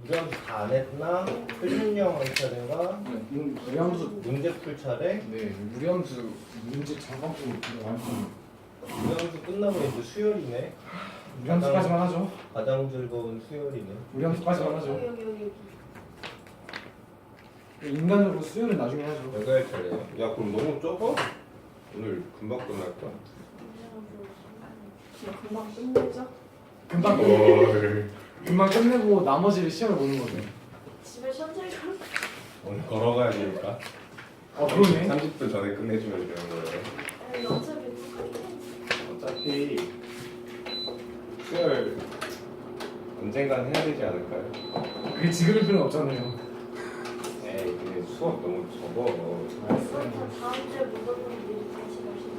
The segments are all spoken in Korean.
무리함수 다 안 했나? 표준형 할 차례가 무리함수. 문제 풀 차례? 네, 무리함수 문제 잠깐 보고 완전. 무리함수 끝나면 이제 수열이네. 무리함수까지만 하죠. 가장 즐거운 수열이네. 무리함수까지만 하죠. 여기. 인간으로 수요는 나중에 하죠. 내가 할 차례야. 야 그럼 너무 적어? 오늘 금방 끝날까? 금방 끝내죠? 금방 끝내고 나머지를 시험을 보는 거죠. 집에 천천히 가. 오늘 걸어가야 되니까. 그러네. 30분 전에 끝내주면 되는 거예요. 아니 어차피 똑같아. 어차피 수열 언젠간 해야 되지 않을까요? 그게 지금일 필요는 없잖아요. 에이 근데 수업 너무 적어. 그럼 다 다음 주에 무조건 미리 다시 열심히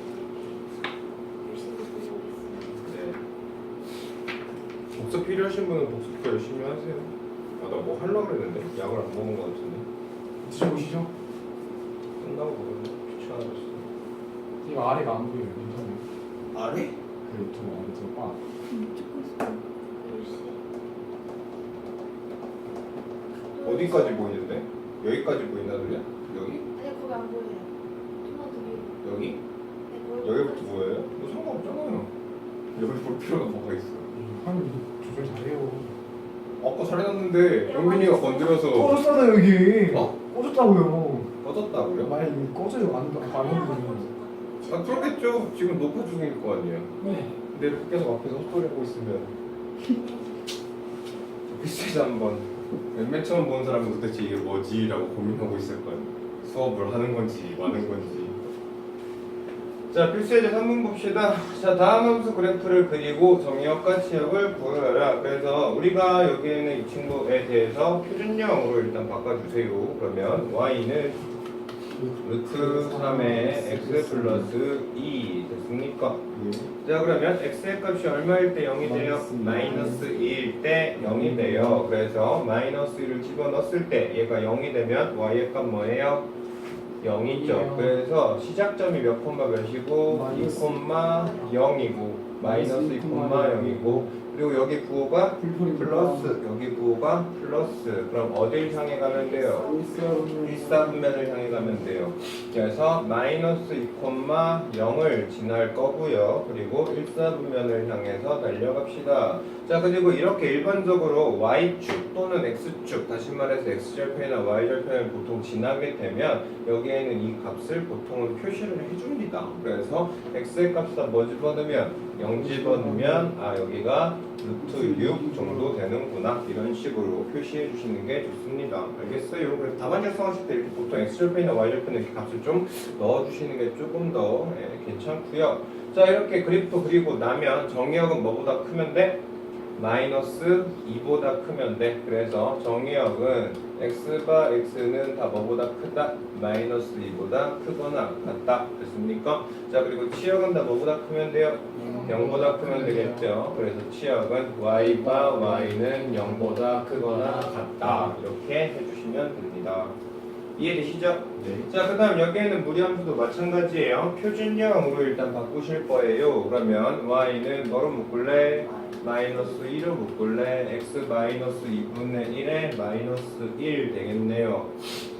공부하겠습니다. 네. 복습 필요하신 분은 복습도 열심히 하세요. 아 나 뭐 하려고 그랬는데 약을 안 먹은 거 같은데. 드셔보시죠. 끝나고 먹으면 귀찮아졌어. 이거 아래가 안 보여요. 인터넷. 아래? 그 유튜브 아래 저 바. 어디까지 보이는데? 여기까지 보인다 소리야? 여기? 아니 거기 안 보여요. 좀만 더 위로. 여기? 네, 거기 여기부터 보여요? 뭐 상관없잖아요. 여기 볼 필요가 뭐가 있어? 하면 이거 조절 잘해요. 아까 잘해놨는데 영민이가 건드려서 꺼졌잖아 여기. 어? 꺼졌다고요. 꺼졌다고요? 만약 이거 꺼져요 안 건드리면. 아 그러겠죠. 지금 녹화 중일 거 아니에요. 네. 근데 계속 앞에서 헛소리 하고 있으면 비슷해서 한번 맨 처음 본 사람은 도대체 이게 뭐지? 라고 고민하고 있을 거예요. 수업을 하는 건지 마는 건지. 자 필수예제 3문 봅시다. 자 다음 함수 그래프를 그리고 정의역과 치역을 구하라. 그래서 우리가 여기 있는 이 친구에 대해서 표준형으로 일단 바꿔주세요. 그러면 y는 루트 3의 x 플러스 2 됐습니까? 자 그러면 x의 값이 얼마일 때 0이 돼요? 마이너스 2일 때 0이 돼요. 그래서 마이너스 1을 집어넣었을 때 얘가 0이 되면 y의 값 뭐예요? 0이죠. 그래서 시작점이 몇 콤마 몇이고 2 콤마 0이고 마이너스 2 콤마 0이고 그리고 여기 부호가 플러스 여기 부호가 플러스. 그럼 어딜 향해 가면 돼요? 일사분면을 향해 가면 돼요. 그래서 마이너스 2 콤마 0을 지날 거고요. 그리고 일사분면을 향해서 달려갑시다. 자 그리고 이렇게 일반적으로 y축 또는 x축 다시 말해서 x절편이나 y절편을 보통 지나게 되면 여기에는 이 값을 보통은 표시를 해줍니다. 그래서 x의 값에다 뭐 집어넣으면 0 집어넣으면 아 여기가 루트 6 정도 되는구나 이런 식으로 표시해 주시는 게 좋습니다. 알겠어요? 그래서 답안 작성하실 때 이렇게 보통 x절편이나 y절편에 이렇게 값을 좀 넣어 주시는 게 조금 더 괜찮고요. 자 이렇게 그래프 그리고 나면 정의역은 뭐보다 크면 돼? 마이너스 2보다 크면 돼. 그래서 정의역은 x바 x는 다 뭐보다 크다? 마이너스 2보다 크거나 같다. 됐습니까? 자 그리고 치역은 다 뭐보다 크면 돼요? 0보다 크면 되겠죠. 그래서 치역은 y바 y는 0보다 크거나 같다. 이렇게 해주시면 됩니다. 이해되시죠? 네. 자, 그 다음 여기에는 무리함수도 마찬가지예요. 표준형으로 일단 바꾸실 거예요. 그러면 y는 뭐로 묶을래? 마이너스 1로 묶을래? x 마이너스 2분의 1에 마이너스 1 되겠네요.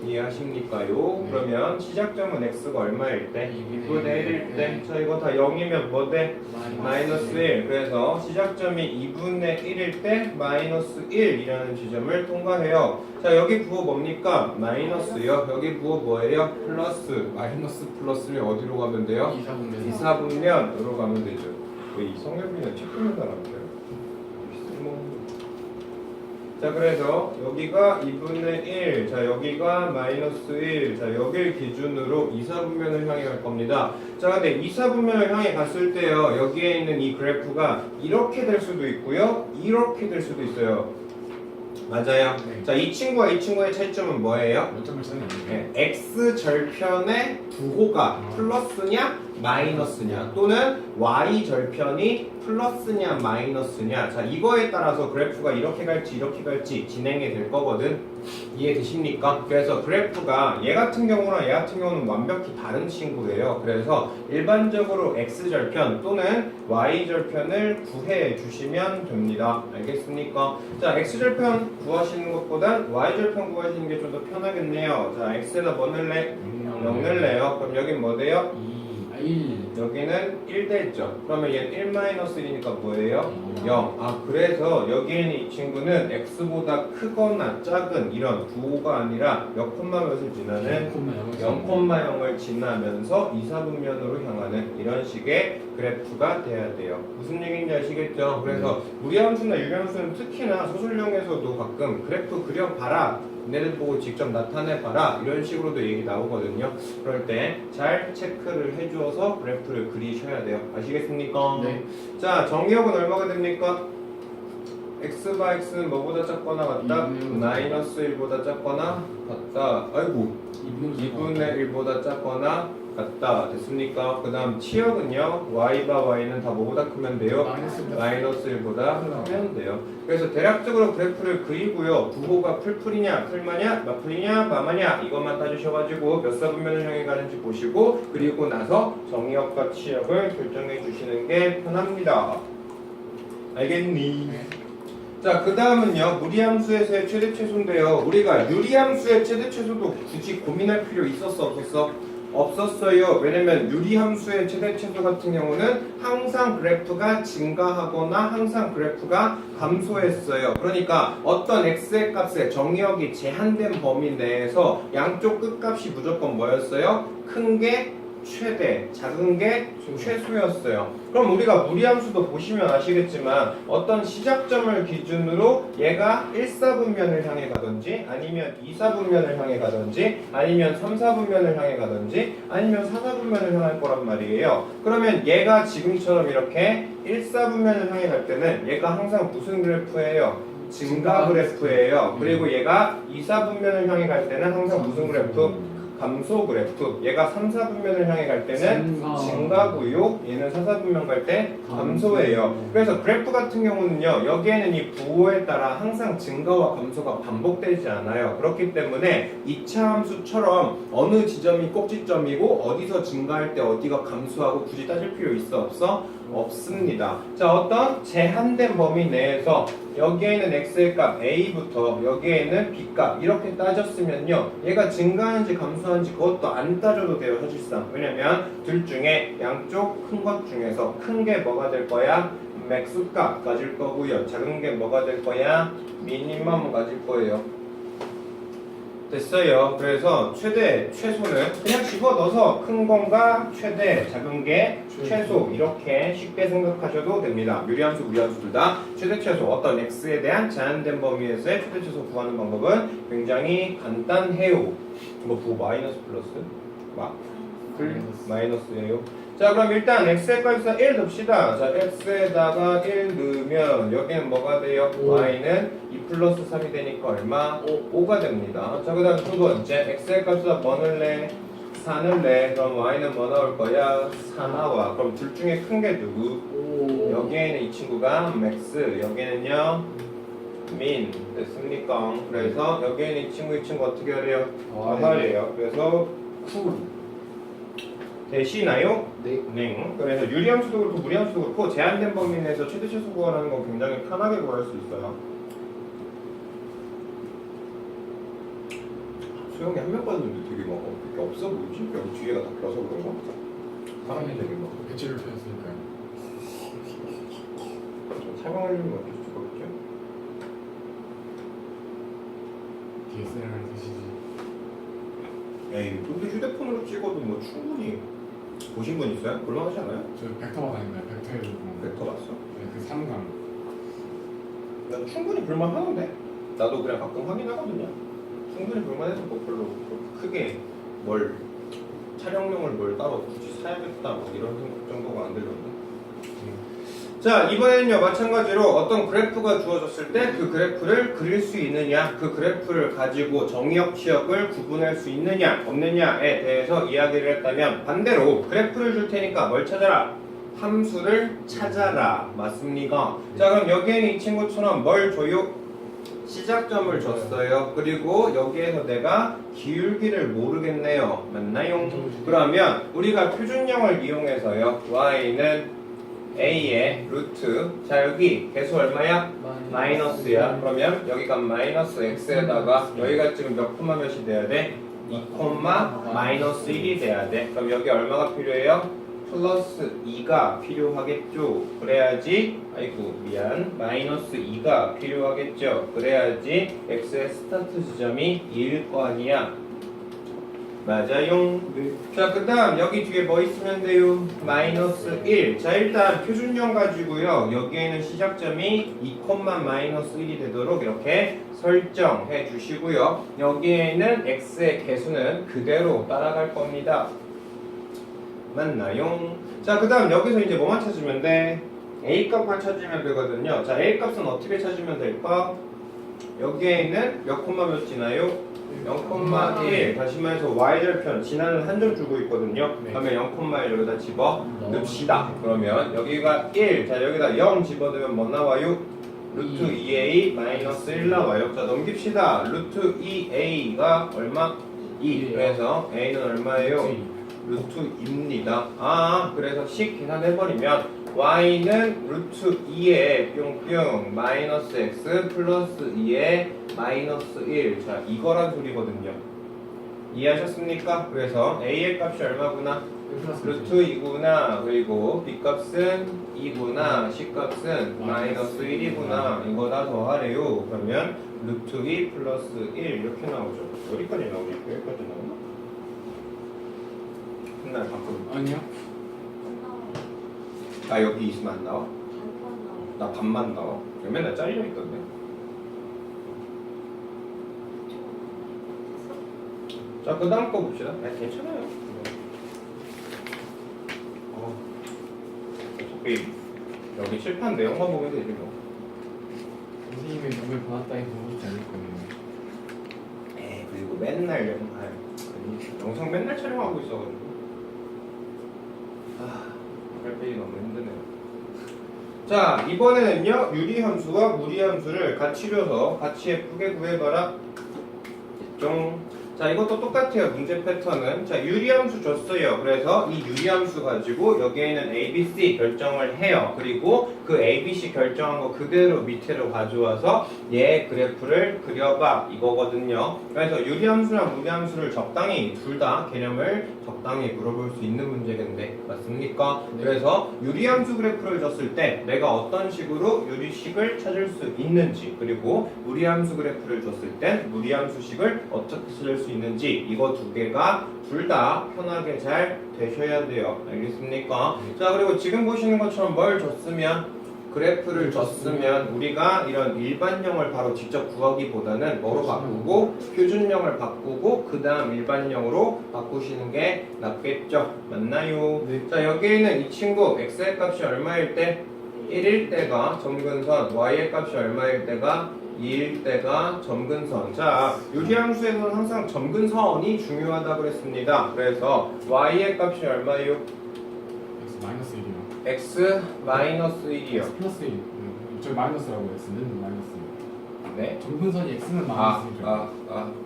이해하십니까요? 그러면 시작점은 x가 얼마일 때? 2분의 1일 때. 자, 이거 다 0이면 뭐 돼? 마이너스 1. 그래서 시작점이 2분의 1일 때 마이너스 1이라는 지점을 통과해요. 자, 여기 부호 뭡니까? 마이너스요. 여기 부호 뭐예요? 플러스. 마이너스 플러스면 어디로 가면 돼요? 이사분면으로 가면 되죠. 왜 이성엽이는 책 보는 사람이에요? 자 그래서 여기가 2분의 1, 자 여기가 마이너스 1, 자 여기를 기준으로 이사분면을 향해 갈 겁니다. 자 근데 이사분면을 향해 갔을 때요 여기에 있는 이 그래프가 이렇게 될 수도 있고요 이렇게 될 수도 있어요. 맞아요. 네. 자 이 친구와 이 친구의 차이점은 뭐예요? 몇 점을 차이 안 x 절편의 부호가 플러스냐 마이너스냐 또는 y 절편이 플러스냐 마이너스냐. 자, 이거에 따라서 그래프가 이렇게 갈지 진행이 될 거거든. 이해되십니까? 그래서 그래프가 얘 같은 경우랑 얘 같은 경우는 완벽히 다른 친구예요. 그래서 일반적으로 x절편 또는 y절편을 구해 주시면 됩니다. 알겠습니까? 자, x절편 구하시는 것보단 y절편 구하시는 게 좀 더 편하겠네요. 자, x에다 뭐 넣을래? 0 넣을래요. 그럼 여긴 뭐 돼요? 1. 여기는 1 됐죠. 그러면 얘는 1-1이니까 뭐예요? 0. 아, 그래서 여기에는 이 친구는 x보다 크거나 작은 이런 부호가 아니라 몇 콤마 몇을 지나는 0,0을 지나면서 이사분면으로 향하는 이런 식의 그래프가 돼야 돼요. 무슨 얘기인지 아시겠죠? 그래서 무리함수나 유리함수는 특히나 소설용에서도 가끔 그래프 그려봐라, 얘네들 보고 직접 나타내봐라, 이런 식으로도 얘기 나오거든요. 그럴 때 잘 체크를 해주어서 그래프를 그리셔야 돼요. 아시겠습니까? 네. 자, 정의역은 얼마가 됩니까? x바 x는 뭐보다 작거나 같다? 마이너스 1보다 작거나 같다. 아이고, 2분의 1보다 작거나 같다. 됐습니까? 그 다음 치역은요, y바 y는 다 뭐보다 크면 돼요? 마이너스 1보다 크면 돼요. 그래서 대략적으로 그래프를 그리고요, 부호가 풀풀이냐 풀마냐 마풀이냐 마마냐 이것만 따주셔가지고 몇 사분면을 향해 가는지 보시고, 그리고 나서 정의역과 치역을 결정해 주시는 게 편합니다. 알겠니? 자, 그 다음은요, 무리함수에서의 최대 최소인데요. 우리가 유리함수의 최대 최소도 굳이 고민할 필요 있었어 없었어? 없었어요. 왜냐면 유리함수의 최대 최소 같은 경우는 항상 그래프가 증가하거나 항상 그래프가 감소했어요. 그러니까 어떤 x의 값에 정의역이 제한된 범위 내에서 양쪽 끝값이 무조건 뭐였어요? 큰 게 최대, 작은 게 최소였어요. 그럼 우리가 무리함수도 보시면 아시겠지만 어떤 시작점을 기준으로 얘가 1사분면을 향해 가든지 아니면 2사분면을 향해 가든지 아니면 3사분면을 향해 가든지 아니면 4사분면을 향할 거란 말이에요. 그러면 얘가 지금처럼 이렇게 1사분면을 향해 갈 때는 얘가 항상 무슨 그래프예요? 증가 그래프예요. 그리고 얘가 2사분면을 향해 갈 때는 항상 무슨 그래프? 감소 그래프. 얘가 3, 4분면을 향해 갈 때는 증가고요. 얘는 4, 4분면 갈 때 감소예요. 그래서 그래프 같은 경우는요, 여기에는 이 부호에 따라 항상 증가와 감소가 반복되지 않아요. 그렇기 때문에 2차 함수처럼 어느 지점이 꼭지점이고 어디서 증가할 때 어디가 감소하고 굳이 따질 필요 있어 없어? 없습니다. 자, 어떤 제한된 범위 내에서 여기에는 x의 값 a부터 여기에는 b 값 이렇게 따졌으면요, 얘가 증가하는지 감소하는지 그것도 안 따져도 돼요, 사실상. 왜냐면 둘 중에 양쪽 큰 것 중에서 큰 게 뭐가 될 거야? 맥스 값 가질 거고요, 작은 게 뭐가 될 거야? 미니멈 가질 거예요. 됐어요. 그래서 최대, 최소는 그냥 집어넣어서 큰 건가 최대, 작은 게 최소 이렇게 쉽게 생각하셔도 됩니다. 유리함수, 무리함수 둘 다 최대, 최소 어떤 x에 대한 제한된 범위에서의 최대, 최소 구하는 방법은 굉장히 간단해요. 뭐 부호 마이너스 플러스? 마이너스예요. 자, 그럼 일단 x의 값에서 1 넣읍시다. 자, x에다가 1 넣으면 여기는 뭐가 돼요? y는 2 플러스 3이 되니까 얼마? 5가 됩니다. 자, 그 다음 두 번째, x의 값에서 뭐 넣을래? 4 넣을래? 그럼 y는 뭐 나올 거야? 4 나와. 그럼 둘 중에 큰 게 누구? 여기에는 이 친구가 맥스, 여기는요 민. 됐습니까? 그래서 여기에는 이 친구 어떻게 하래요? 하래요. 그래서 쿨. 되시나요? 네. 네. 그래서 유리함수도 그렇고 무리함수도 그렇고 제한된 범위 내에서 최대 최소 구하는 건 굉장히 편하게 구할 수 있어요. 수영이 한 명 봤는데 되게 막 되게 없어 보이지? 여기 뒤에가 다 길어서 그런가? 사람이 되게 막 배치를 펴였으니까요. 좀 촬영하려면 어쩔 수가 없죠? DSLR 드시지. 에이, 근데 휴대폰으로 찍어도 뭐 충분히 보신 분 있어요? 곤란하지 않아요? 저 벡터가 다닙니다. 벡터에도 벡터 봤어? 네, 그 3강. 난 충분히 볼만하는데? 나도 그냥 가끔 확인하거든요. 충분히 볼만해서 뭐 별로 크게 뭘 촬영용을 뭘 따로 굳이 사야겠다 뭐 이런 생각 정도가 안 들던데. 자, 이번에는요, 마찬가지로 어떤 그래프가 주어졌을 때 그 그래프를 그릴 수 있느냐, 그 그래프를 가지고 정의역, 치역을 구분할 수 있느냐, 없느냐에 대해서 이야기를 했다면 반대로 그래프를 줄 테니까 뭘 찾아라? 함수를 찾아라. 맞습니까? 자, 그럼 여기에는 이 친구처럼 뭘 줘요? 시작점을 줬어요. 그리고 여기에서 내가 기울기를 모르겠네요. 맞나요? 그러면 우리가 표준형을 이용해서요. y는 a의 루트. 자, 여기 개수 얼마야? 마이너스야. 그러면 여기가 마이너스 x에다가 여기가 지금 몇 콤마 몇이 돼야 돼? 2 콤마 마이너스 1이 돼야 돼. 그럼 여기 얼마가 필요해요? 플러스 2가 필요하겠죠. 그래야지, 아이고 미안, 마이너스 2가 필요하겠죠. 그래야지 x의 스타트 지점이 2일 거 아니야. 맞아요. 네. 자, 그 다음 여기 뒤에 뭐 있으면 돼요? 마이너스 1. 자, 일단 표준형 가지고요. 여기에는 시작점이 2, 마이너스 1이 되도록 이렇게 설정해 주시고요. 여기에는 x의 개수는 그대로 따라갈 겁니다. 맞나요? 자, 그 다음 여기서 이제 뭐만 찾으면 돼? a 값만 찾으면 되거든요. 자, a 값은 어떻게 찾으면 될까? 여기에 있는 몇 콤마 몇 지나요? 0,1. 다시 말해서 y절편 지나는 한 점 주고 있거든요. 네. 그러면 0,1 여기다 집어 넣읍시다. 그러면 여기가 1. 자, 여기다 0 집어넣으면 뭐 나와요? 루트 2a 마이너스 1 나와요. 자, 넘깁시다. 루트 2a가 얼마? 2. 그래서 a는 얼마예요? 루트입니다. 아, 그래서 식 계산해버리면 y는 루트 2에 뿅뿅 마이너스 x 플러스 2에 마이너스 1. 자, 이거란 소리거든요. 이해하셨습니까? 그래서 a의 값이 얼마구나? 루트 2구나. 그리고 b 값은 2구나. c 값은 마이너스 1이구나. 이거 다 더하래요. 그러면 루트 2 플러스 1 이렇게 나오죠. 어디까지 나오니? 여기까지 나오나? 맨날 바꾸는 아니요. 나 여기 있으면 안 나와? 반반 나와. 나 반만 나와. 맨날 잘려 있던데. 자, 그 다음 거 봅시다. 괜찮아요. 어차피 여기 칠판 내용만 보면 되지 뭐. 선생님의 눈을 보았다니 보고 싶지 않을 거예요. 에이, 그리고 맨날 영상 맨날 촬영하고 있어가지고. 할 빼기 너무 힘드네요. 자, 이번에는요, 유리함수와 무리함수를 같이 줘서 같이 예쁘게 구해봐라. 종. 자, 이것도 똑같아요. 문제 패턴은. 자, 유리함수 줬어요. 그래서 이 유리함수 가지고 여기에는 ABC 결정을 해요. 그리고 그 ABC 결정한 거 그대로 밑으로 가져와서 얘 그래프를 그려봐. 이거거든요. 그래서 유리함수랑 무리함수를 적당히 둘 다 개념을 적당히 물어볼 수 있는 문제인데 맞습니까? 네. 그래서 유리함수 그래프를 줬을 때 내가 어떤 식으로 유리식을 찾을 수 있는지, 그리고 무리함수 그래프를 줬을 땐 무리함수식을 어떻게 찾을 수 있는지, 이거 두 개가 둘 다 편하게 잘 되셔야 돼요. 알겠습니까? 자, 그리고 지금 보시는 것처럼 뭘 줬으면, 그래프를 줬으면 우리가 이런 일반형을 바로 직접 구하기보다는 뭐로 바꾸고, 표준형을 바꾸고 그 다음 일반형으로 바꾸시는 게 낫겠죠? 맞나요? 네. 자, 여기에는 이 친구 x의 값이 얼마일 때? 1일 때가 점근선, y의 값이 얼마일 때가 2일 때가 점근선. 자, 유리함수에서는 항상 점근선이 중요하다고 그랬습니다. 그래서 y의 값이 얼마예요? X 마이너스 1이요. x 마이너스 1이요. X 플러스 1. 저기 마이너스라고 X는 마이너스 1. 네. 점근선이 X는 마이너스 1이죠.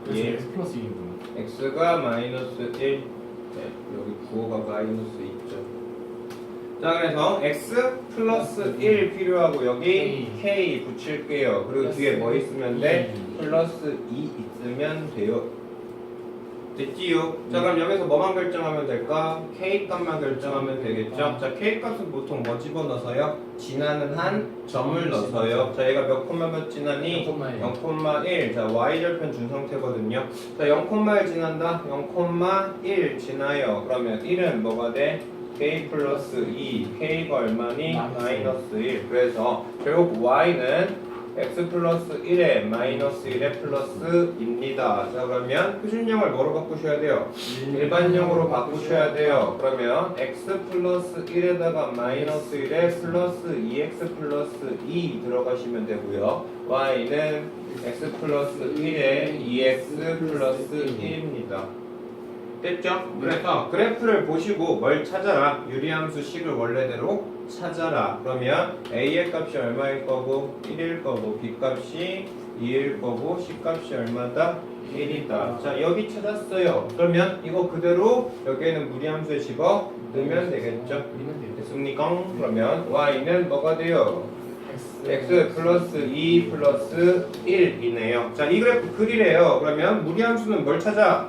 그래서 예. X 플러스 1이구나. x가 마이너스 1. 네, 여기 구호가 마이너스 있죠. 자, 그래서 x 플러스 1 필요하고 여기 k 붙일게요. 그리고 뒤에 뭐 있으면 돼? 플러스 2 있으면 돼요. 됐지요? 자, 그럼 여기서 뭐만 결정하면 될까? k 값만 결정하면 되겠죠? 자, k 값은 보통 뭐 집어넣어서요? 지나는 한 점을 넣어서요. 자, 얘가 몇 콤마 몇 지나니? 0,1. 자, y절편 준 상태거든요. 자, 0,1 지난다? 0,1 지나요. 그러면 1은 뭐가 돼? k 플러스 2. k가 얼마니? 마이너스 1. 그래서 결국 y는 x 플러스 1에 마이너스 1에 플러스입니다. 자 그러면 표준형을 뭐로 바꾸셔야 돼요? 일반형으로 바꾸셔야 돼요. 그러면 x 플러스 1에다가 마이너스 1에 플러스 2x 플러스 2 들어가시면 되고요. y는 x 플러스 1에 2x 플러스 1입니다. 됐죠? 그래서 그래프를 보시고 뭘 찾아라? 유리함수 식을 원래대로 찾아라. 그러면 a의 값이 얼마일 거고 1일 거고 b 값이 2일 거고 c 값이 얼마다? 1이다. 자 여기 찾았어요. 그러면 이거 그대로 여기에는 무리함수에 집어 넣으면 되겠죠? 됐습니까? 그러면 y는 뭐가 돼요? x 플러스 2 플러스 1이네요. 자 이 그래프 그리래요. 그러면 무리함수는 뭘 찾아?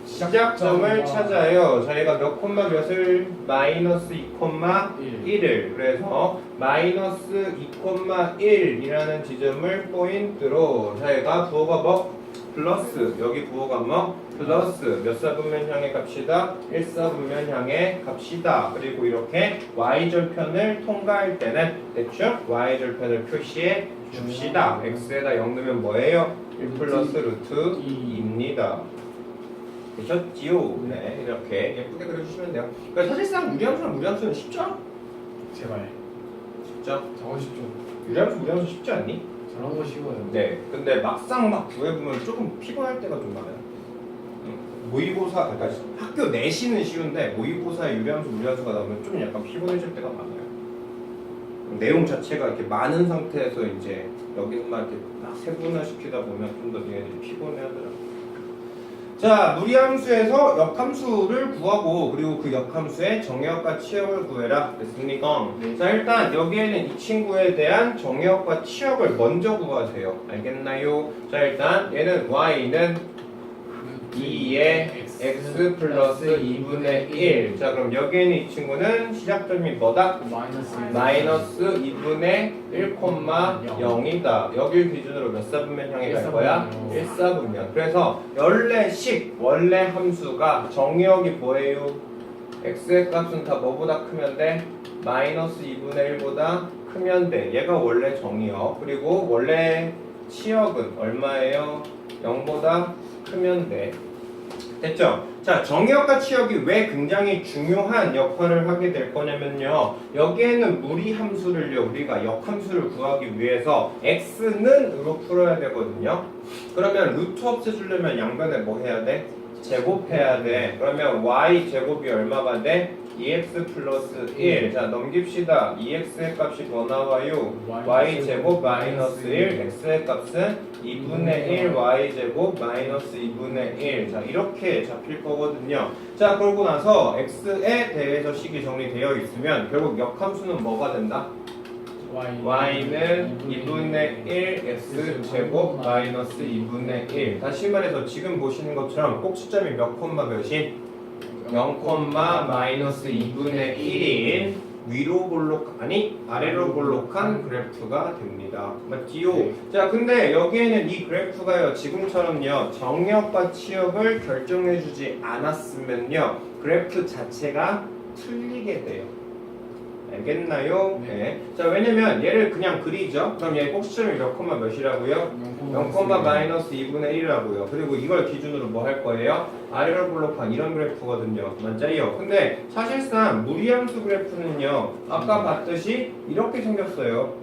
시작점을 찾아요. 저희가 몇 콤마 몇을? 마이너스 2,1을. 그래서 마이너스 2,1이라는 지점을 포인트로 저희가 부호가 뭐? 플러스. 여기 부호가 뭐? 플러스. 몇 사분면향의 값이다? 1사분면향의 값이다. 그리고 이렇게 y절편을 통과할 때는 됐죠? y절편을 표시해 줍시다. x에다 0 넣으면 뭐예요? 1 플러스 루트 2입니다. 되셨지요? 네, 이렇게 예쁘게 그려주시면 돼요. 그러니까 사실상 무리함수는 쉽죠? 제발. 쉽죠? 저거 쉽죠. 무리함수 쉽지 않니? 저런 거 쉬워요. 네, 근데 막상 막 구해보면 조금 피곤할 때가 좀 많아요. 모의고사, 그러니까 학교 내시는 쉬운데 모의고사에 유리함수, 무리함수가 나오면 좀 약간 피곤해질 때가 많아요. 내용 자체가 이렇게 많은 상태에서 이제 여기서만 이렇게 막 세분화시키다 보면 좀 더 얘네들이 피곤해하더라고요. 자, 무리함수에서 역함수를 구하고 그리고 그 역함수의 정의역과 치역을 구해라. 됐습니까? 네. 자, 일단 여기에는 이 친구에 대한 정의역과 치역을 먼저 구하세요. 알겠나요? 자, 일단 얘는 y는 2의 x 플러스 2분의 1. 자, 그럼 여기에는 이 친구는 시작점이 뭐다? 마이너스 2분의 1,0이다. 여길 기준으로 몇 사분면 향해 갈 거야? 1사분면. 그래서 원래 함수가 정의역이 뭐예요? x의 값은 다 뭐보다 크면 돼? 마이너스 2분의 1보다 크면 돼. 얘가 원래 정의역. 그리고 원래 치역은 얼마예요? 0보다 크면 돼. 됐죠? 자, 정의역과 치역이 왜 굉장히 중요한 역할을 하게 될 거냐면요. 여기에는 무리함수를요, 우리가 역함수를 구하기 위해서 x는으로 풀어야 되거든요. 그러면 루트 없애주려면 양변에 뭐 해야 돼? 제곱해야 돼. 그러면 y 제곱이 얼마가 돼? 2x 플러스 1. 자, 넘깁시다. 2x의 값이 뭐 나와요? y 제곱 마이너스 1. x의 값은 2분의 1 y 제곱 마이너스 2분의 1. 자, 이렇게 잡힐 거거든요. 자, 그러고 나서 x에 대해서 식이 정리되어 있으면 결국 역함수는 뭐가 된다? y는 2분의 1 x 제곱 마이너스 2분의 1. 다시 말해서 지금 보시는 것처럼 꼭 시점이 몇 콤마 몇인? 0, 마이너스 2분의 1인 위로 아래로 볼록한 그래프가 됩니다. 맞지요? 네. 자, 근데 여기에는 이 그래프가요, 지금처럼요, 정역과 치역을 결정해주지 않았으면요, 그래프 자체가 틀리게 돼요. 알겠나요? 네. 자, 왜냐면 얘를 그냥 그리죠? 그럼 얘 꼭 시점이 몇 콤마 몇이라고요? 0, 마이너스 2분의 1이라고요. 그리고 이걸 기준으로 뭐 할 거예요? 아래로 볼록한 이런 그래프거든요. 맞아요? 근데 사실상 무리함수 그래프는요, 아까 봤듯이 이렇게 생겼어요.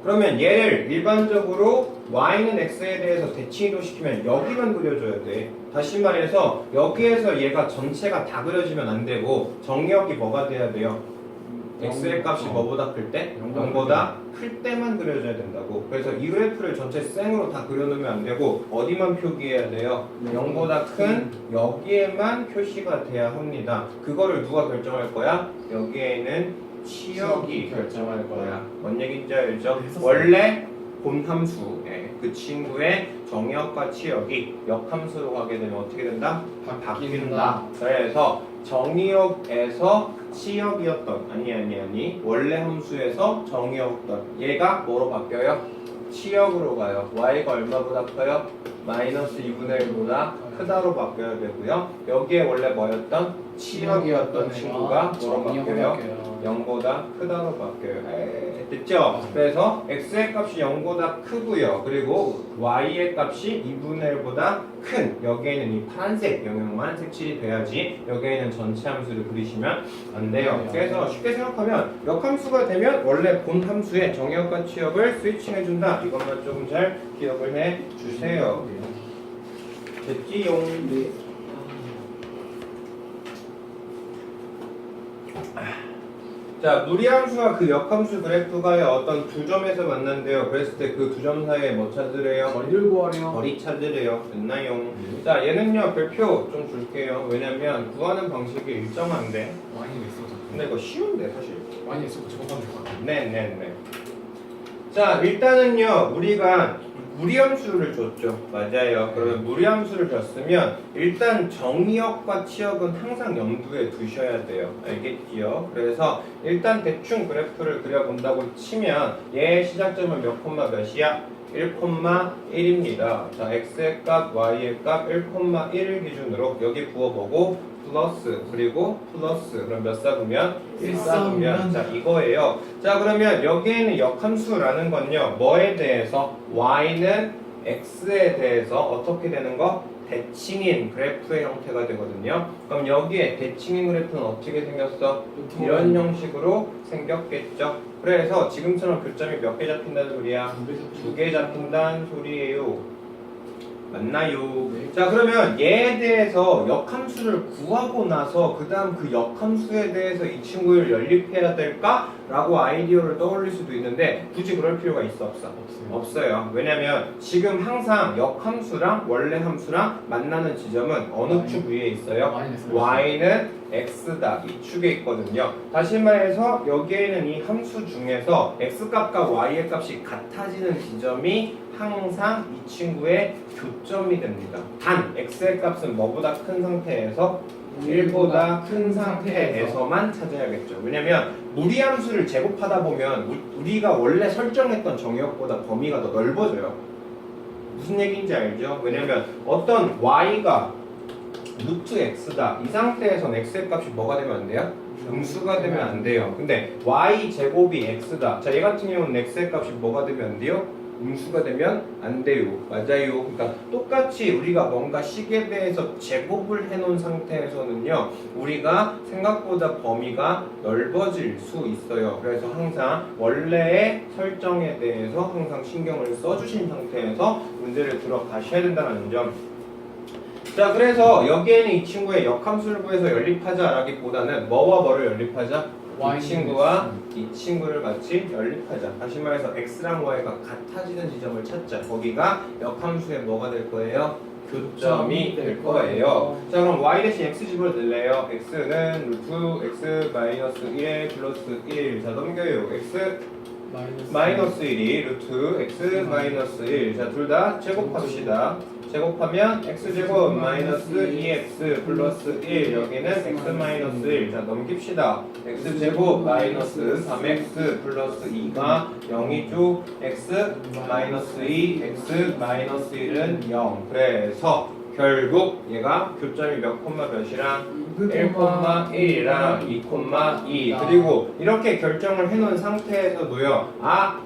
그러면 얘를 일반적으로 y는 x에 대해서 대칭이동 시키면 여기만 그려줘야 돼. 다시 말해서 여기에서 얘가 전체가 다 그려지면 안 되고 정의역이 뭐가 돼야 돼요? x의 값이 뭐보다 클 때? 0보다 클 때만 그려줘야 된다고. 그래서 이 그래프를 전체 생으로 다 그려놓으면 안 되고 어디만 표기해야 돼요? 0보다 큰 여기에만 표시가 돼야 합니다. 그거를 누가 결정할 거야? 여기에는 치역이 결정할 거야. 뭔 얘기인지 알죠? 원래 본함수, 그 친구의 정역과 치역이 역함수로 가게 되면 어떻게 된다? 바뀐다. 그래서 정의역에서 치역이었던 아니 원래 함수에서 정의였던 얘가 뭐로 바뀌어요? 치역으로 가요. y가 얼마보다 커요? 마이너스 2분의 1보다 크다로 바뀌어야 되고요. 여기에 원래 뭐였던? 치역이었던 친구가 뭐로 바뀌어요? 0보다 크다로 바뀌어요. 됐죠? 그래서 x의 값이 0보다 크고요. 그리고 y의 값이 2분의 1보다 큰, 여기에는 이 파란색 영역만 색칠이 돼야지 여기에는 전체 함수를 그리시면 안 돼요. 그래서 쉽게 생각하면 역함수가 되면 원래 본 함수의 정역과 치역을 스위칭해준다. 이것만 조금 잘 기억을 해주세요. 됐지용? 자, 무리함수와 그 역함수 그래프가요 어떤 두 점에서 만난대요. 그랬을 때 그 두 점 사이에 뭐 찾으래요? 거리를 구하래요. 거리 찾으래요. 됐나요? 자, 얘는요 별표 좀 줄게요. 왜냐면 구하는 방식이 일정한데. 많이 있어. 근데 이거 쉬운데 사실. 많이 있어. 저거만 될것 같아. 네네네. 자, 일단은요 우리가 무리함수를 줬죠. 맞아요. 그러면 무리함수를 줬으면 일단 정의역과 치역은 항상 염두에 두셔야 돼요. 알겠지요? 그래서 일단 대충 그래프를 그려본다고 치면 얘의 시작점은 몇 콤마 몇이야? 1,1입니다. 자, x의 값, y의 값 1,1을 기준으로 여기 부어보고 플러스 그리고 플러스 그럼 몇 삽으면? 1삽으면 자 이거예요. 자 그러면 여기에는 역함수라는 건요 뭐에 대해서? y는 x에 대해서 어떻게 되는 거? 대칭인 그래프의 형태가 되거든요. 그럼 여기에 대칭인 그래프는 어떻게 생겼어? 이런 형식으로 생겼겠죠. 그래서 지금처럼 교점이 몇 개 잡힌다는 소리야? 2개 잡힌다는 소리예요. 맞나요? 네. 자 그러면 얘에 대해서 역함수를 구하고 나서 그 다음 그 역함수에 대해서 이 친구를 연립해야 될까? 라고 아이디어를 떠올릴 수도 있는데 굳이 그럴 필요가 있어 없어? 없어요. 왜냐면 지금 항상 역함수랑 원래 함수랑 만나는 지점은 어느 축 위에 있어요? y는 x다. 이 축에 있거든요. 다시 말해서 여기에는 이 함수 중에서 x값과 y의 값이 같아지는 지점이 항상 이 친구의 교점이 됩니다. 단 x의 값은 뭐보다 큰 상태에서 1보다 큰 상태에서만 찾아야겠죠. 왜냐면 무리함수를 제곱하다 보면 우리가 원래 설정했던 정의역보다 범위가 더 넓어져요. 무슨 얘기인지 알죠? 왜냐면 어떤 y가 루트 x다. 이 상태에선 x의 값이 뭐가 되면 안 돼요? 음수가 되면 안 돼요. 근데 y 제곱이 x다. 자, 얘 같은 경우는 x의 값이 뭐가 되면 안 돼요? 음수가 되면 안 돼요. 맞아요. 그러니까 똑같이 우리가 뭔가 식에 대해서 제곱을 해놓은 상태에서는요 우리가 생각보다 범위가 넓어질 수 있어요. 그래서 항상 원래의 설정에 대해서 항상 신경을 써주신 상태에서 문제를 들어가셔야 된다는 점. 자 그래서 여기에는 이 친구의 역함수를 구해서 연립하자 라기보다는 뭐와 뭐를 연립하자? 이 친구와 이 친구를 같이 연립하자. 다시 말해서 x랑 y가 같아지는 지점을 찾자. 거기가 역함수의 뭐가 될 거예요? 교점이 될 거예요. 자 그럼 y 대신 x 집어넣을래요. x는 루트 x 마이너스 1 플러스 1. 자 넘겨요. x 마이너스 1이 루트 x 마이너스 1. 자 둘 다 제곱합시다. 제곱하면 x제곱 마이너스 2x 플러스 1 여기는 x 마이너스 1. 자 넘깁시다. x제곱 마이너스 3x 플러스 2가 0이죠. x 마이너스 2 x 마이너스 1은 0. 그래서 결국 얘가 교점이 몇 콤마 몇이랑 1,1이랑 2,2 그리고 이렇게 결정을 해놓은 상태에서도요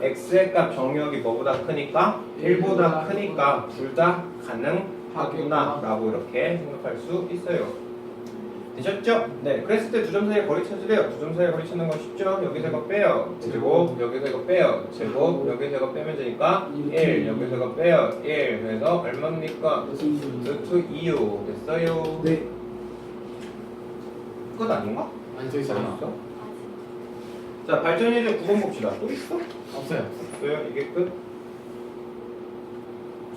x의 값 정역이 뭐보다 크니까 1보다 크니까 둘 다 가능하구나 라고 이렇게 생각할 수 있어요. 되셨죠? 네, 그랬을 때 두 점 사이의 거리 찾으래요. 두 점 사이의 거리 찾는 거 쉽죠? 여기서 이거 빼요. 제곱, 여기서 이거 빼요. 제곱, 여기서 이거 빼면 되니까 1, 여기서 이거 빼요. 1, 그래서 얼마입니까? 루트 2요. 됐어요? 네. 끝 아닌가? 아니 저 있잖아. 있어? 자, 발전 예제 9번 봅시다. 또 있어? 없어요. 없어요? 이게 끝?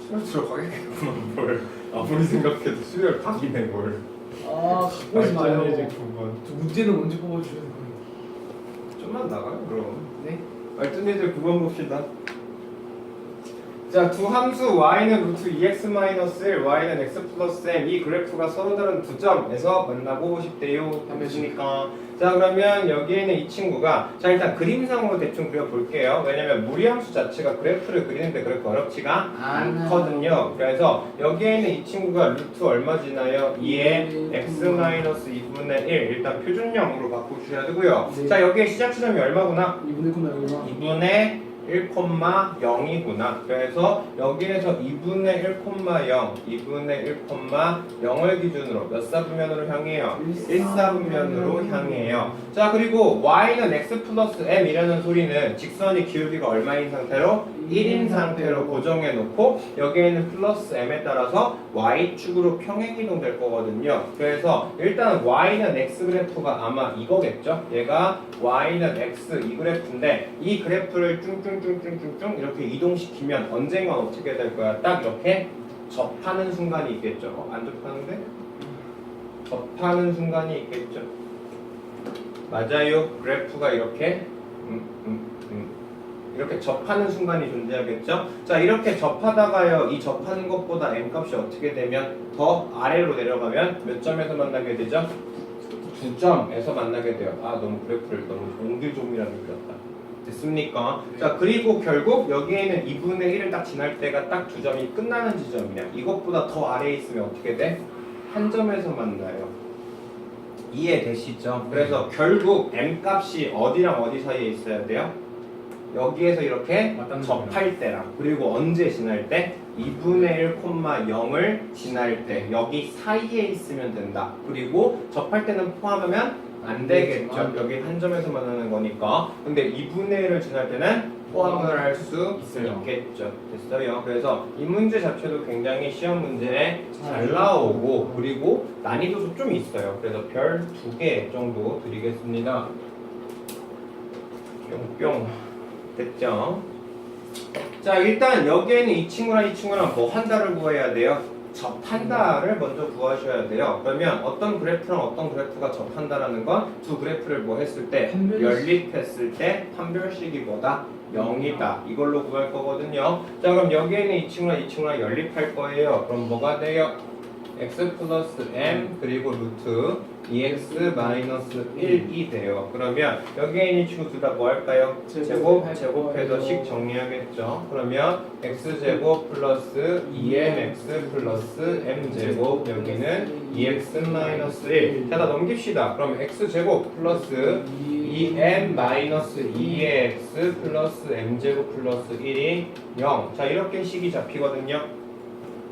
수혈 들어가겠구나 뭘. 아무리 생각해도 수혈 각이네 뭘. 아 갖고 오지 마요. 발전 예제 9번. 저 문제는 언제 뽑아주셔야 될 거예요? 좀만 나가요 그럼. 네. 발전 예제 9번 봅시다. 자, 두 함수 y는 루트 2x-1, y는 x 플러스 m 이 그래프가 서로 다른 두 점에서 만나고 싶대요. 됐습니까? 자, 그러면 여기에는 이 친구가 자 일단 그림상으로 대충 그려볼게요. 왜냐면 무리함수 자체가 그래프를 그리는데 그렇게 어렵지가 않거든요. 그래서 여기에는 이 친구가 루트 얼마 지나요? 2의 x-2분의 1 일단 표준형으로 바꿔주셔야 되고요. 네. 자, 여기에 시작 지점이 얼마구나? 2분의 9나 2분의 1,0이구나. 그래서 여기에서 2분의 1,0, 2분의 1,0을 기준으로 몇 사분면으로 향해요? 1사분면으로 향해요. 자, 그리고 y는 x 플러스 m이라는 소리는 직선이 기울기가 얼마인 상태로? 1인 상태로 고정해 놓고 여기에는 플러스 m에 따라서 y축으로 평행 이동될 거거든요. 그래서 일단 y는 x 그래프가 아마 이거겠죠? 얘가 y는 x 이 그래프인데 이 그래프를 쭝쭝쭝쭝쭝 이렇게 이동시키면 언젠가 어떻게 될 거야? 딱 이렇게 접하는 순간이 있겠죠. 안 접하는데? 접하는 순간이 있겠죠. 맞아요. 그래프가 이렇게 이렇게 접하는 순간이 존재하겠죠. 자, 이렇게 접하다가요, 이 접하는 것보다 m 값이 어떻게 되면 더 아래로 내려가면 몇 점에서 만나게 되죠? 9점에서 만나게 돼요. 아, 너무 그래프를 너무 옹기종이라고 그렸다. 됐습니까? 자, 그리고 결국 여기에는 2분의 1을 딱 지날 때가 딱 2점이 끝나는 지점이야. 이것보다 더 아래에 있으면 어떻게 돼? 한 점에서 만나요. 이해되시죠? 그래서 결국 m 값이 어디랑 어디 사이에 있어야 돼요? 여기에서 이렇게 접할 때랑 그리고 언제 지날 때? 2분의 1,0을 지날 때 여기 사이에 있으면 된다. 그리고 접할 때는 포함하면 안 되겠죠. 여기 한 점에서 만나는 거니까. 근데 2분의 1을 지날 때는 포함을 할 수 있겠죠. 됐어요. 그래서 이 문제 자체도 굉장히 시험 문제에 잘 나오고 그리고 난이도도 좀 있어요. 그래서 별 2개 정도 드리겠습니다. 뿅뿅. 됐죠? 자, 일단 여기에는 이 친구랑 이 친구랑 뭐 한다를 구해야 돼요? 접한다를 먼저 구하셔야 돼요. 그러면 어떤 그래프랑 어떤 그래프가 접한다라는 건 두 그래프를 뭐 했을 때 연립했을 때 판별식이 뭐다? 0이다. 이걸로 구할 거거든요. 자, 그럼 여기에는 이 친구랑 이 친구랑 연립할 거예요. 그럼 뭐가 돼요? x 플러스 m 그리고 루트 2x 마이너스 1이 돼요. 그러면 여기에 있는 친구 둘 다 뭐 할까요? 제곱해서 식 정리하겠죠. 그러면 x제곱 플러스 2mx 플러스 m제곱 여기는 2x 마이너스 1. 자, 다 넘깁시다. 그럼 x제곱 플러스 2m 마이너스 2x 플러스 m제곱 플러스 1이 0. 자, 이렇게 식이 잡히거든요.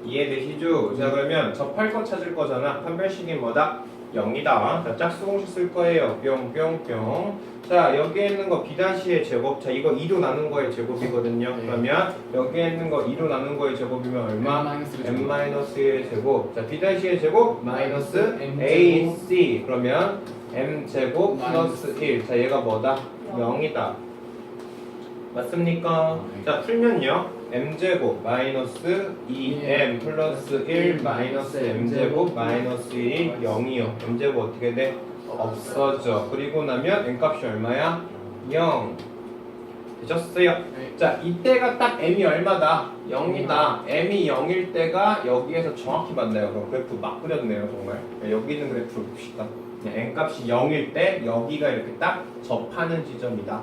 이해되시죠? 자, 그러면 접할 거 찾을 거잖아. 판별식이 뭐다? 0이다. 자, 짝수공식 쓸 거예요. 뿅뿅뿅. 자, 여기에 있는 거 B-의 제곱. 자, 이거 2로 나눈 거의 제곱이거든요. 그러면 여기에 있는 거 2로 나눈 거의 제곱이면 얼마? m-1의 제곱. 자, B-의 제곱 마이너스 AC. 그러면 m제곱 플러스 1. 자, 얘가 뭐다? 0이다. 맞습니까? 자, 풀면요. m제곱 마이너스 2m 플러스 1 마이너스 m제곱 마이너스 1이 0이요. m제곱 어떻게 돼? 없어져. 그리고 나면 m값이 얼마야? 0. 되셨어요? 자, 이때가 딱 m이 얼마다? 0이다. m이 0일 때가 여기에서 정확히 만나요. 그럼 그래프 막 그렸네요, 정말. 여기 있는 그래프를 봅시다. m값이 0일 때 여기가 이렇게 딱 접하는 지점이다.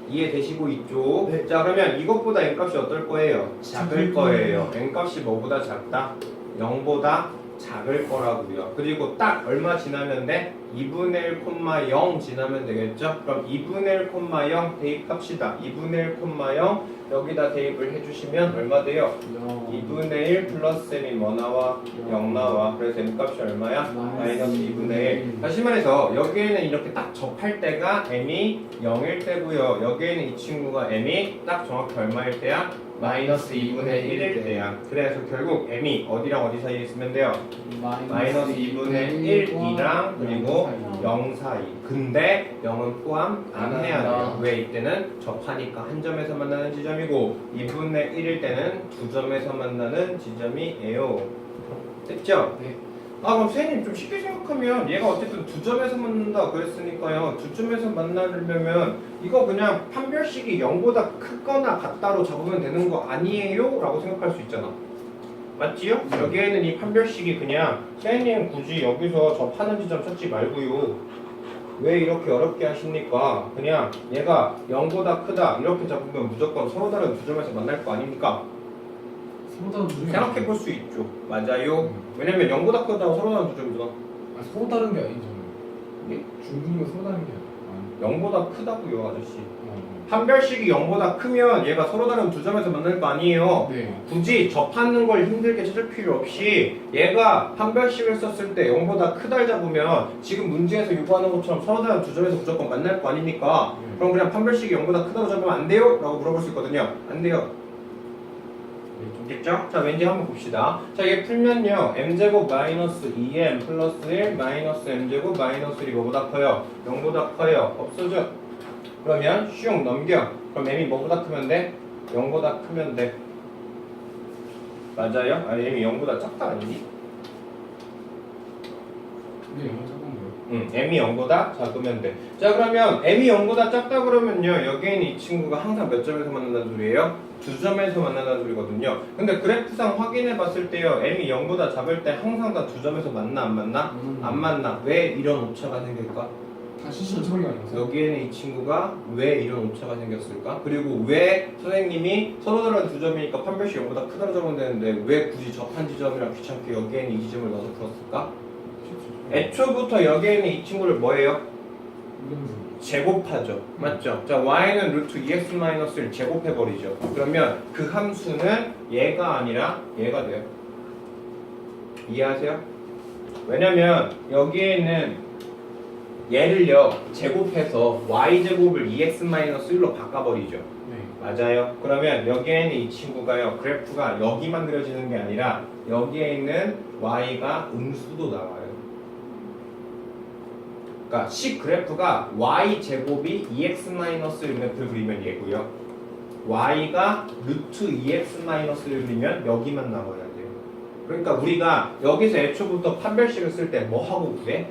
이해되시고 있죠? 네. 자, 그러면 이것보다 n값이 어떨 거예요? 작을 거예요. n값이 뭐보다 작다? 0보다 작을 거라고요. 그리고 딱 얼마 지나면 돼? 2분의 1,0 지나면 되겠죠? 그럼 2분의 1,0 대입합시다. 2분의 1,0 여기다 대입을 해주시면 얼마 돼요? 2분의 1 플러스 m이 뭐 나와? 0 나와. 그래서 m값이 얼마야? 마이너스 2분의 1. 다시 말해서 여기에는 이렇게 딱 접할 때가 m이 0일 때고요. 여기에는 이 친구가 m이 딱 정확히 얼마일 때야? 마이너스 2분의 1일 때야. 그래서 결국 m이 어디랑 어디 사이에 있으면 돼요? 마이너스 2분의 1이랑 그리고 0 사이. 근데 0은 포함 안 해야 돼요. 왜? 이때는 접하니까 한 점에서 만나는 지점이고 2분의 1일 때는 두 점에서 만나는 지점이에요. 됐죠? 네. 아 그럼 선생님 좀 쉽게 생각하면 얘가 어쨌든 두 점에서 만난다 그랬으니까요. 두 점에서 만나려면 이거 그냥 판별식이 0보다 크거나 같다로 잡으면 되는 거 아니에요? 라고 생각할 수 있잖아. 맞지요? 여기에는 이 판별식이 그냥 선생님 굳이 여기서 저 파는 지점 찾지 말고요. 왜 이렇게 어렵게 하십니까? 그냥 얘가 0보다 크다 이렇게 잡으면 무조건 서로 다른 두 점에서 만날 거 아닙니까? 서로 다른 두 점이 생각해 볼 수 있죠. 맞아요. 왜냐면 0보다 크다고 서로 다른 두 점이잖아. 아, 서로 다른 게 아니죠. 예? 중국은 서로 다른 게 아니에요. 0보다 크다고요, 아저씨. 아, 판별식이 0보다 크면 얘가 서로 다른 두 점에서 만날 거 아니에요. 네. 굳이 접하는 걸 힘들게 찾을 필요 없이 얘가 판별식을 썼을 때 0보다 크다를 잡으면 지금 문제에서 요구하는 것처럼 서로 다른 두 점에서 무조건 만날 거 아닙니까? 네. 그럼 그냥 판별식이 0보다 크다고 잡으면 안 돼요? 라고 물어볼 수 있거든요. 안 돼요. 됐죠? 자, 왠지 한번 봅시다. 자, 이게 풀면요. m제곱 마이너스 2m 플러스 1 마이너스 m제곱 마이너스 1이 뭐보다 커요? 0보다 커요. 없어져. 그러면 슝 넘겨. 그럼 m이 뭐보다 크면 돼? 0보다 크면 돼. 맞아요? 아니 m이 0보다 작다 아니니? 네, 잠깐 거예요. m이 0보다 작으면 돼. 자 그러면 m이 0보다 작다 그러면요. 여기에 있는 이 친구가 항상 몇 점에서 만난다는 소리예요? 두 점에서 만난다는 소리거든요. 근데 그래프상 확인해 봤을 때요. m이 0보다 작을 때 항상 다 두 점에서 만나 안 만나? 안 만나. 왜 이런 오차가 생길까? 다 시시한 처리가 아니어서. 여기에는 이 친구가 왜 이런 오차가 생겼을까? 그리고 왜 선생님이 서로 다른 두 점이니까 판별식 0보다 크다고 적으면 되는데 왜 굳이 접한 지점이랑 귀찮게 여기에는 이 지점을 넣어서 풀었을까? 애초부터 여기에 있는 이 친구를 뭐예요? 제곱하죠. 맞죠? 자, y는 루트 2x-1 제곱해버리죠. 그러면 그 함수는 얘가 아니라 얘가 돼요. 이해하세요? 왜냐면 여기에 있는 얘를요 제곱해서 y제곱을 2x-1로 바꿔버리죠. 네. 맞아요. 그러면 여기에 있는 이 친구가요 그래프가 여기만 그려지는 게 아니라 여기에 있는 y가 음수도 나와요. 그러니까 식 그래프가 y제곱이 2x-1을 그리면 얘고요. y가 루트 2x-1을 그리면 여기만 나와야 돼요. 그러니까 우리가 여기서 애초부터 판별식을 쓸 때 뭐 하고 구해?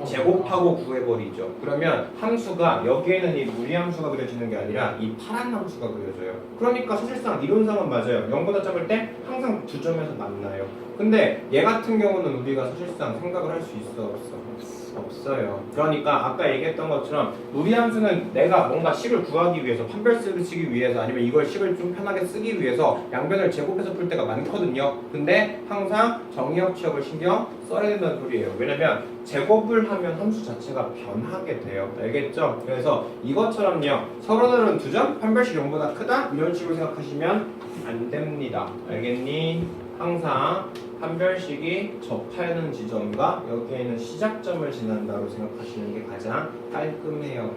제곱하고 구해버리죠. 그러면 함수가 여기에는 이 무리함수가 그려지는 게 아니라 이 파란 함수가 그려져요. 그러니까 사실상 이론상은 맞아요. 0보다 작을 때 항상 두 점에서 만나요. 근데 얘 같은 경우는 우리가 사실상 생각을 할 수 있어 없어? 없어요. 그러니까 아까 얘기했던 것처럼 무리함수는 내가 뭔가 식을 구하기 위해서 판별식을 쓰기 위해서 아니면 이걸 식을 좀 편하게 쓰기 위해서 양변을 제곱해서 풀 때가 많거든요. 근데 항상 정의역 취업을 신경 써야 된다는 소리예요. 왜냐면 제곱을 하면 함수 자체가 변하게 돼요. 알겠죠? 그래서 이것처럼요. 서로 다른 두 점 판별식 0보다 크다 이런 식으로 생각하시면 안 됩니다. 알겠니? 항상 판별식이 접하는 지점과 여기에 있는 시작점을 지난다고 생각하시는 게 가장 깔끔해요.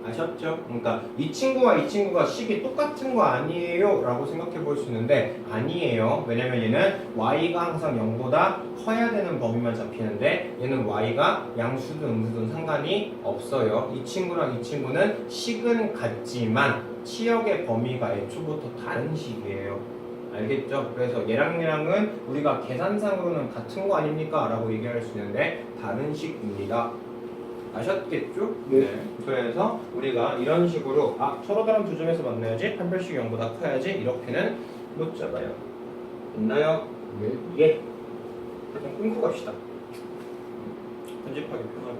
아셨죠? 그러니까 이 친구와 이 친구가 식이 똑같은 거 아니에요? 라고 생각해 볼 수 있는데 아니에요. 왜냐면 얘는 y가 항상 0보다 커야 되는 범위만 잡히는데 얘는 y가 양수든 음수든 상관이 없어요. 이 친구랑 이 친구는 식은 같지만 치역의 범위가 애초부터 다른 식이에요. 알겠죠? 그래서 얘랑은 우리가 계산상으로는 같은 거 아닙니까? 라고 얘기할 수 있는데 다른 식입니다. 아셨겠죠? 네. 그래서 우리가 이런 식으로 서로 다른 두 점에서 만나야지 판별식이 0보다 커야지 이렇게는 놓잖아요. 됐나요? 네. 예. 그냥 끊고 갑시다. 편집하기 편하게.